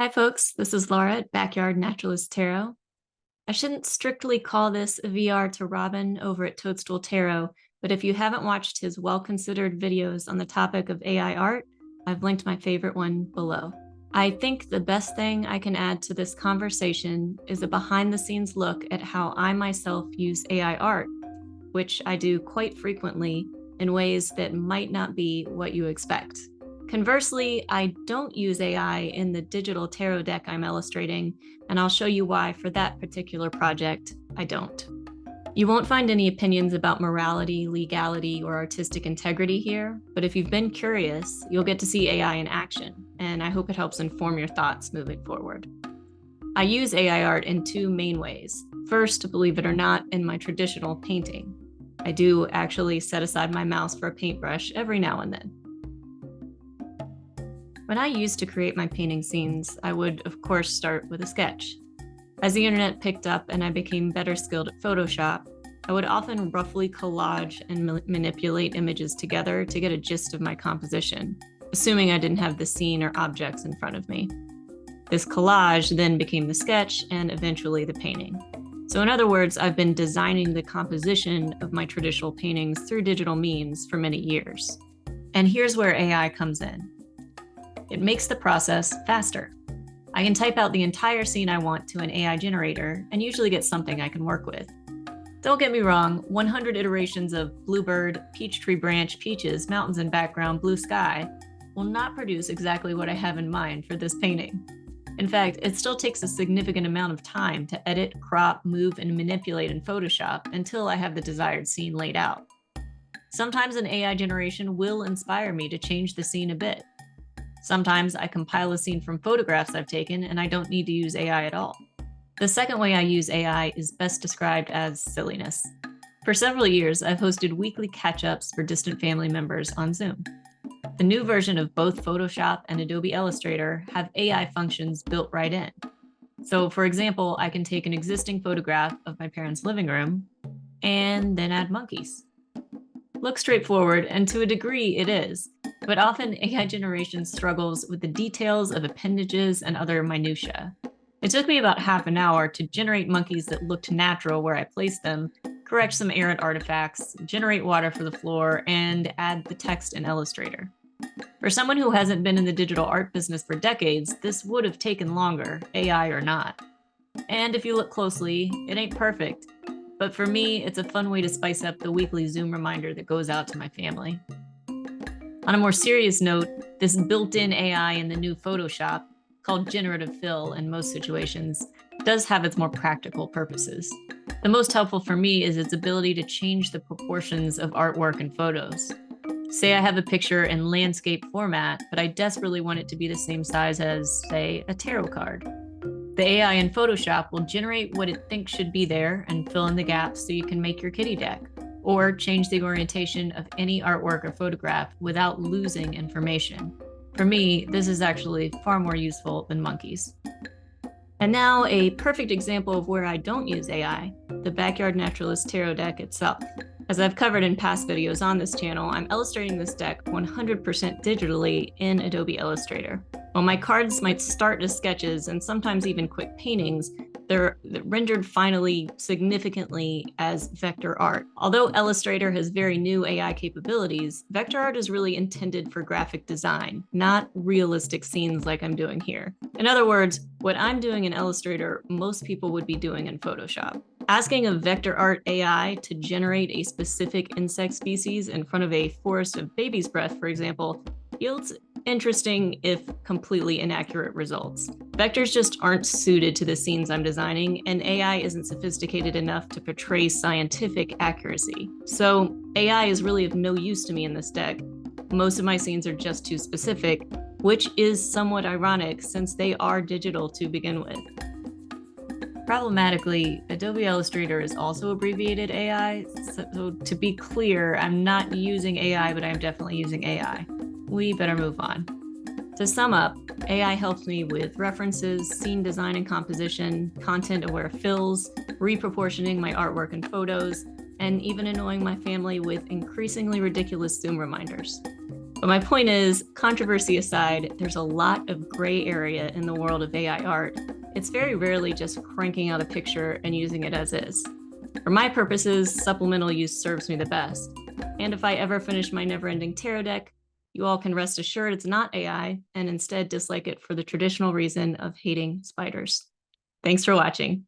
Hi folks, this is Laura at Backyard Naturalist Tarot. I shouldn't strictly call this a VR to Robin over at Toadstool Tarot, but if you haven't watched his well-considered videos on the topic of AI art, I've linked my favorite one below. I think the best thing I can add to this conversation is a behind-the-scenes look at how I myself use AI art, which I do quite frequently in ways that might not be what you expect. Conversely, I don't use AI in the digital tarot deck I'm illustrating, and I'll show you why for that particular project, I don't. You won't find any opinions about morality, legality, or artistic integrity here, but if you've been curious, you'll get to see AI in action, and I hope it helps inform your thoughts moving forward. I use AI art in two main ways. First, believe it or not, in my traditional painting. I do actually set aside my mouse for a paintbrush every now and then. When I used to create my painting scenes, I would, of course, start with a sketch. As the internet picked up and I became better skilled at Photoshop, I would often roughly collage and manipulate images together to get a gist of my composition, assuming I didn't have the scene or objects in front of me. This collage then became the sketch and eventually the painting. So in other words, I've been designing the composition of my traditional paintings through digital means for many years. And here's where AI comes in. It makes the process faster. I can type out the entire scene I want to an AI generator and usually get something I can work with. Don't get me wrong, 100 iterations of bluebird, peach tree branch, peaches, mountains in background, blue sky will not produce exactly what I have in mind for this painting. In fact, it still takes a significant amount of time to edit, crop, move, and manipulate in Photoshop until I have the desired scene laid out. Sometimes an AI generation will inspire me to change the scene a bit. Sometimes I compile a scene from photographs I've taken and I don't need to use AI at all. The second way I use AI is best described as silliness. For several years, I've hosted weekly catch-ups for distant family members on Zoom. The new version of both Photoshop and Adobe Illustrator have AI functions built right in. So for example, I can take an existing photograph of my parents' living room and then add monkeys. Looks straightforward, and to a degree it is, but often AI generation struggles with the details of appendages and other minutiae. It took me about half an hour to generate monkeys that looked natural where I placed them, correct some errant artifacts, generate water for the floor, and add the text in Illustrator. For someone who hasn't been in the digital art business for decades, this would have taken longer, AI or not. And if you look closely, it ain't perfect. But for me, it's a fun way to spice up the weekly Zoom reminder that goes out to my family. On a more serious note, this built-in AI in the new Photoshop, called generative fill in most situations, does have its more practical purposes. The most helpful for me is its ability to change the proportions of artwork and photos. Say I have a picture in landscape format, but I desperately want it to be the same size as, say, a tarot card. The AI in Photoshop will generate what it thinks should be there and fill in the gaps so you can make your kitty deck, or change the orientation of any artwork or photograph without losing information. For me, this is actually far more useful than monkeys. And now a perfect example of where I don't use AI, the Backyard Naturalist Tarot deck itself. As I've covered in past videos on this channel, I'm illustrating this deck 100% digitally in Adobe Illustrator. While my cards might start as sketches and sometimes even quick paintings, they're rendered finally significantly as vector art. Although Illustrator has very new AI capabilities, vector art is really intended for graphic design, not realistic scenes like I'm doing here. In other words, what I'm doing in Illustrator, most people would be doing in Photoshop. Asking a vector art AI to generate a specific insect species in front of a forest of baby's breath, for example, yields interesting, if completely inaccurate results. Vectors just aren't suited to the scenes I'm designing, and AI isn't sophisticated enough to portray scientific accuracy. So AI is really of no use to me in this deck. Most of my scenes are just too specific, which is somewhat ironic since they are digital to begin with. Problematically, Adobe Illustrator is also abbreviated AI, so to be clear, I'm not using AI, but I'm definitely using AI. We better move on. To sum up, AI helps me with references, scene design and composition, content-aware fills, reproportioning my artwork and photos, and even annoying my family with increasingly ridiculous Zoom reminders. But my point is, controversy aside, there's a lot of gray area in the world of AI art. It's very rarely just cranking out a picture and using it as is. For my purposes, supplemental use serves me the best. And if I ever finish my never-ending tarot deck, you all can rest assured it's not AI and instead dislike it for the traditional reason of hating spiders. Thanks for watching.